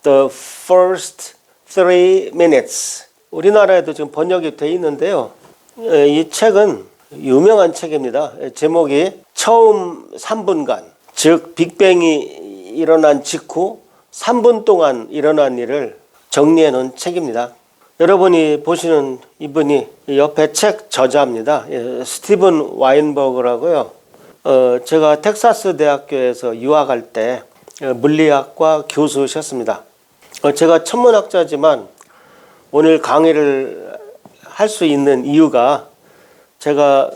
The first 3 minutes. 우리나라에도 지금 번역이 돼 있는데요. 이 책은 유명한 책입니다. 제목이 처음 3분간, 즉 빅뱅이 일어난 직후 3분 동안 일어난 일을 정리해 놓은 책입니다. 여러분이 보시는 이분이 옆에 책 저자입니다. 스티븐 와인버그라고요. 제가 텍사스 대학교에서 유학할 때 물리학과 교수셨습니다. 제가 천문학자지만 오늘 강의를 할 수 있는 이유가 제가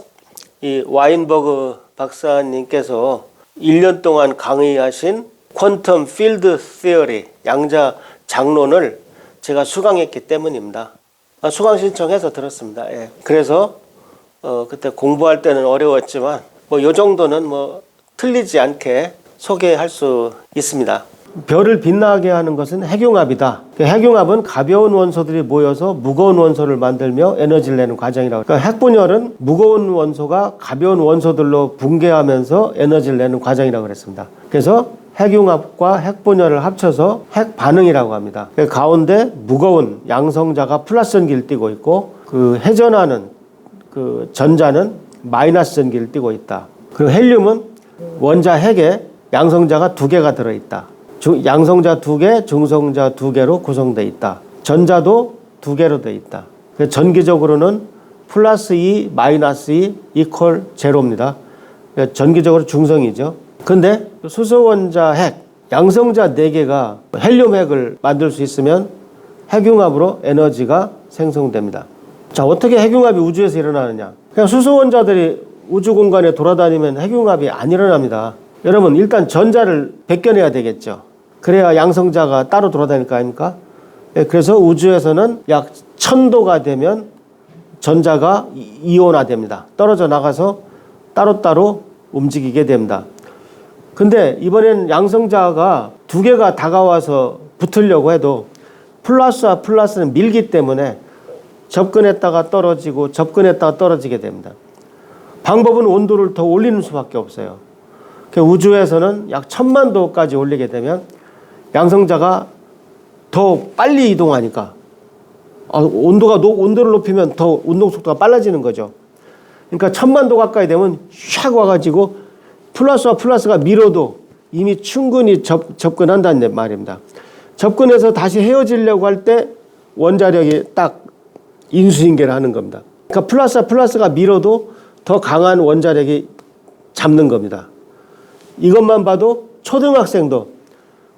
이 와인버그 박사님께서 1년 동안 강의하신 퀀텀 필드 시어리 양자 장론을 제가 수강했기 때문입니다. 수강 신청해서 들었습니다. 예. 그래서 그때 공부할 때는 어려웠지만 요 정도는 틀리지 않게 소개할 수 있습니다. 별을 빛나게 하는 것은 핵융합이다. 핵융합은 가벼운 원소들이 모여서 무거운 원소를 만들며 에너지를 내는 과정이라고. 그러니까 핵분열은 무거운 원소가 가벼운 원소들로 붕괴하면서 에너지를 내는 과정이라고 그랬습니다. 그래서 핵융합과 핵분열을 합쳐서 핵반응이라고 합니다. 가운데 무거운 양성자가 플러스 전기를 띠고 있고 그 회전하는 그 전자는 마이너스 전기를 띠고 있다. 그리고 헬륨은 원자 핵에 양성자가 2개가 들어있다. 양성자 2개, 중성자 2개로 구성되어 있다. 전자도 2개로 되어 있다. 전기적으로는 플러스 2, 마이너스 2 이퀄 제로입니다. 전기적으로 중성이죠. 근데 수소원자 핵, 양성자 4개가 헬륨 핵을 만들 수 있으면 핵융합으로 에너지가 생성됩니다. 자, 어떻게 핵융합이 우주에서 일어나느냐? 그냥 수소원자들이 우주 공간에 돌아다니면 핵융합이 안 일어납니다. 여러분, 일단 전자를 벗겨내야 되겠죠. 그래야 양성자가 따로 돌아다닐 거 아닙니까? 그래서 우주에서는 약 1000도가 되면 전자가 이온화됩니다. 떨어져 나가서 따로따로 움직이게 됩니다. 근데 이번엔 양성자가 2개가 다가와서 붙으려고 해도 플러스와 플러스는 밀기 때문에 접근했다가 떨어지고 접근했다가 떨어지게 됩니다. 방법은 온도를 더 올리는 수밖에 없어요. 우주에서는 약 1000만 도까지 올리게 되면 양성자가 더 빨리 이동하니까 온도를 높이면 더 운동 속도가 빨라지는 거죠. 그러니까 1000만 도 가까이 되면 샥 와가지고 플러스와 플러스가 밀어도 이미 충분히 접근한다는 말입니다. 접근해서 다시 헤어지려고 할 때 원자력이 딱 인수인계를 하는 겁니다. 그러니까 플러스와 플러스가 밀어도 더 강한 원자력이 잡는 겁니다. 이것만 봐도 초등학생도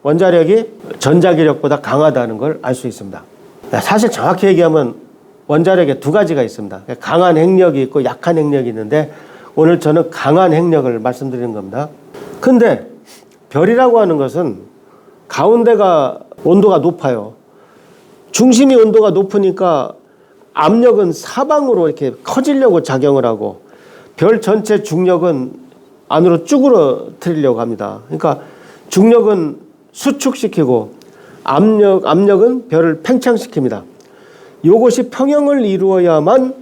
원자력이 전자기력보다 강하다는 걸 알 수 있습니다. 사실 정확히 얘기하면 원자력에 2가지가 있습니다. 강한 핵력이 있고 약한 핵력이 있는데 오늘 저는 강한 핵력을 말씀드리는 겁니다. 근데 별이라고 하는 것은 가운데가 온도가 높아요. 중심이 온도가 높으니까 압력은 사방으로 이렇게 커지려고 작용을 하고 별 전체 중력은 안으로 쭈그러뜨리려고 합니다. 그러니까 중력은 수축시키고 압력은 별을 팽창시킵니다. 이것이 평형을 이루어야만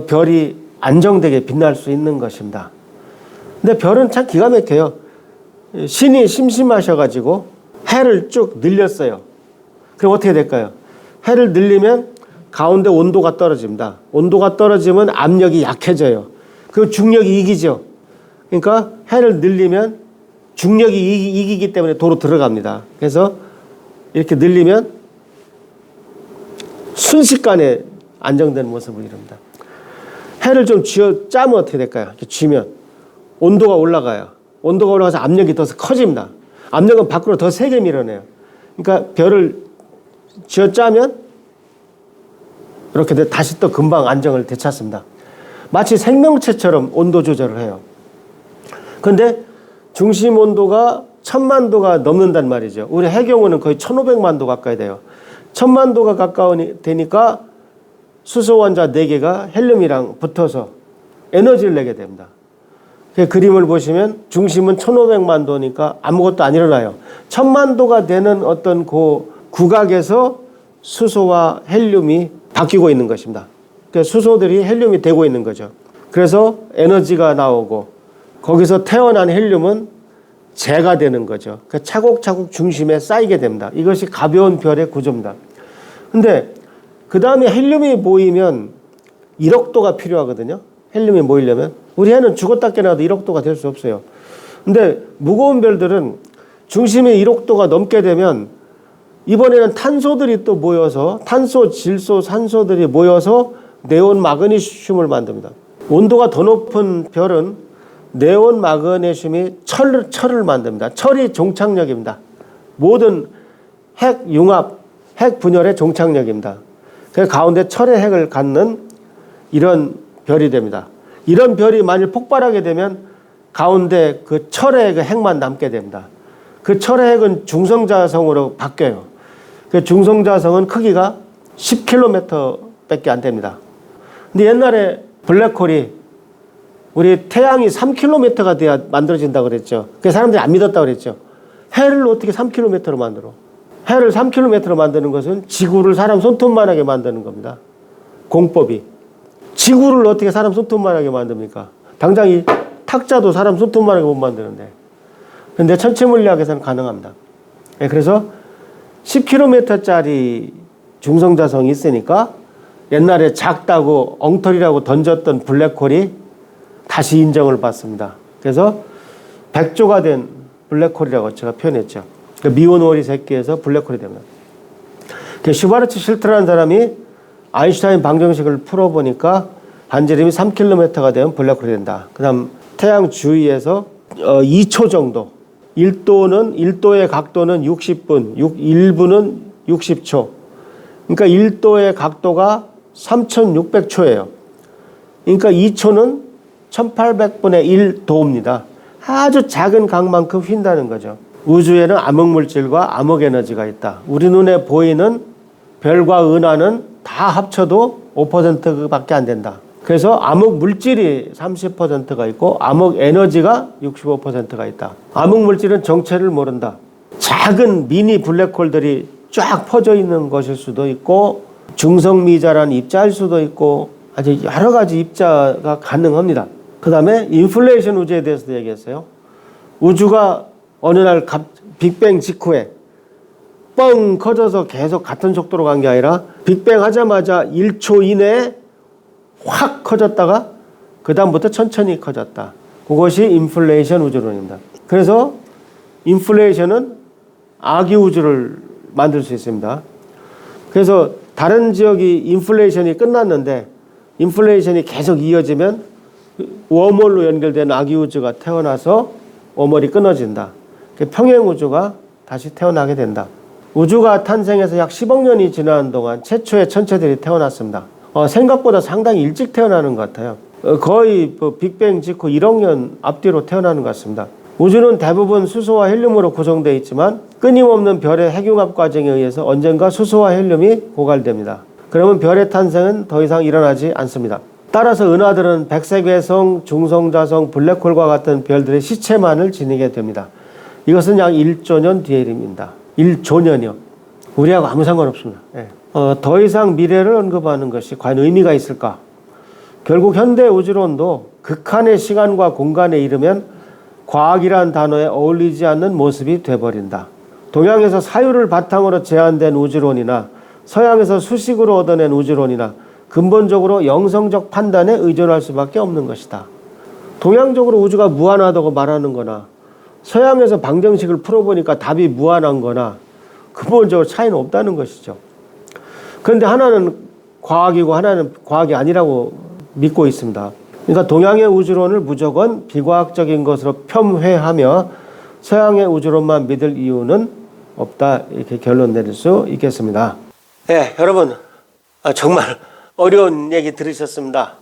별이 안정되게 빛날 수 있는 것입니다. 근데 별은 참 기가 막혀요. 신이 심심하셔가지고 해를 쭉 늘렸어요. 그럼 어떻게 될까요? 해를 늘리면 가운데 온도가 떨어집니다. 온도가 떨어지면 압력이 약해져요. 그리고 중력이 이기죠. 그러니까 해를 늘리면 중력이 이기기 때문에 도로 들어갑니다. 그래서 이렇게 늘리면 순식간에 안정되는 모습을 이룹니다. 해를 좀 짜면 어떻게 될까요? 이렇게 쥐면 온도가 올라가요. 온도가 올라가서 압력이 더 커집니다. 압력은 밖으로 더 세게 밀어내요. 그러니까 별을 짜면 이렇게 다시 또 금방 안정을 되찾습니다. 마치 생명체처럼 온도 조절을 해요. 그런데 중심 온도가 1000만 도가 넘는단 말이죠. 우리 해경우는 거의 1500만 도 가까이 돼요. 1000만 도가 가까이 되니까 수소원자 4개가 헬륨이랑 붙어서 에너지를 내게 됩니다. 그 그림을 보시면 중심은 1500만 도니까 아무것도 안 일어나요. 1000만 도가 되는 어떤 그 구각에서 수소와 헬륨이 바뀌고 있는 것입니다. 그러니까 수소들이 헬륨이 되고 있는 거죠. 그래서 에너지가 나오고 거기서 태어난 헬륨은 재가 되는 거죠. 그러니까 차곡차곡 중심에 쌓이게 됩니다. 이것이 가벼운 별의 구조입니다. 근데 그 다음에 헬륨이 모이면 1억도가 필요하거든요. 헬륨이 모이려면. 우리 해는 죽었다 깨어나도 1억도가 될 수 없어요. 근데 무거운 별들은 중심에 1억도가 넘게 되면 이번에는 탄소들이 또 모여서 탄소, 질소, 산소들이 모여서 네온 마그네슘을 만듭니다. 온도가 더 높은 별은 네온 마그네슘이 철을 만듭니다. 철이 종착역입니다. 모든 핵 융합, 핵 분열의 종착역입니다. 그 가운데 철의 핵을 갖는 이런 별이 됩니다. 이런 별이 만일 폭발하게 되면 가운데 그 철의 그 핵만 남게 됩니다. 그 철의 핵은 중성자성으로 바뀌어요. 그 중성자성은 크기가 10km밖에 안 됩니다. 근데 옛날에 블랙홀이 우리 태양이 3km가 돼야 만들어진다고 그랬죠. 그 사람들이 안 믿었다고 그랬죠. 해를 어떻게 3km로 만들어? 해를 3km로 만드는 것은 지구를 사람 손톱만하게 만드는 겁니다. 공법이. 지구를 어떻게 사람 손톱만하게 만듭니까? 당장 이 탁자도 사람 손톱만하게 못 만드는데. 근데 천체물리학에서는 가능합니다. 그래서 10km짜리 중성자성이 있으니까 옛날에 작다고 엉터리라고 던졌던 블랙홀이 다시 인정을 받습니다. 그래서 백조가 된 블랙홀이라고 제가 표현했죠. 미온오리 새끼에서 블랙홀이 됩니다. 슈바르츠 실트라는 사람이 아인슈타인 방정식을 풀어보니까 반지름이 3km가 되면 블랙홀이 된다. 그 다음 태양 주위에서 2초 정도, 1도의 각도는 60분, 1분은 60초. 그러니까 1도의 각도가 3600초예요. 그러니까 2초는 1800분의 1도입니다. 아주 작은 각만큼 휜다는 거죠. 우주에는 암흑물질과 암흑에너지가 있다. 우리 눈에 보이는 별과 은하는 다 합쳐도 5%밖에 안 된다. 그래서 암흑물질이 30%가 있고 암흑에너지가 65%가 있다. 암흑물질은 정체를 모른다. 작은 미니 블랙홀들이 쫙 퍼져 있는 것일 수도 있고 중성미자라는 입자일 수도 있고 아주 여러 가지 입자가 가능합니다. 그 다음에 인플레이션 우주에 대해서도 얘기했어요. 우주가 어느 날 빅뱅 직후에 뻥 커져서 계속 같은 속도로 간 게 아니라 빅뱅 하자마자 1초 이내에 확 커졌다가 그 다음부터 천천히 커졌다. 그것이 인플레이션 우주론입니다. 그래서 인플레이션은 아기 우주를 만들 수 있습니다. 그래서 다른 지역이 인플레이션이 끝났는데 인플레이션이 계속 이어지면 웜홀로 연결된 아기 우주가 태어나서 웜홀이 끊어진다. 평행 우주가 다시 태어나게 된다. 우주가 탄생해서 약 10억 년이 지나는 동안 최초의 천체들이 태어났습니다. 생각보다 상당히 일찍 태어나는 것 같아요. 거의 빅뱅 직후 1억 년 앞뒤로 태어나는 것 같습니다. 우주는 대부분 수소와 헬륨으로 구성되어 있지만 끊임없는 별의 핵융합 과정에 의해서 언젠가 수소와 헬륨이 고갈됩니다. 그러면 별의 탄생은 더 이상 일어나지 않습니다. 따라서 은하들은 백색외성, 중성자성, 블랙홀과 같은 별들의 시체만을 지니게 됩니다. 이것은 약 1조 년 뒤의 일입니다. 1조 년이요. 우리하고 아무 상관없습니다. 더 이상 미래를 언급하는 것이 과연 의미가 있을까? 결국 현대 우주론도 극한의 시간과 공간에 이르면 과학이라는 단어에 어울리지 않는 모습이 돼버린다. 동양에서 사유를 바탕으로 제안된 우주론이나 서양에서 수식으로 얻어낸 우주론이나 근본적으로 영성적 판단에 의존할 수밖에 없는 것이다. 동양적으로 우주가 무한하다고 말하는 거나 서양에서 방정식을 풀어보니까 답이 무한한 거나 근본적으로 차이는 없다는 것이죠. 그런데 하나는 과학이고 하나는 과학이 아니라고 믿고 있습니다. 그러니까 동양의 우주론을 무조건 비과학적인 것으로 폄훼하며 서양의 우주론만 믿을 이유는 없다. 이렇게 결론 내릴 수 있겠습니다. 네, 여러분 정말 어려운 얘기 들으셨습니다.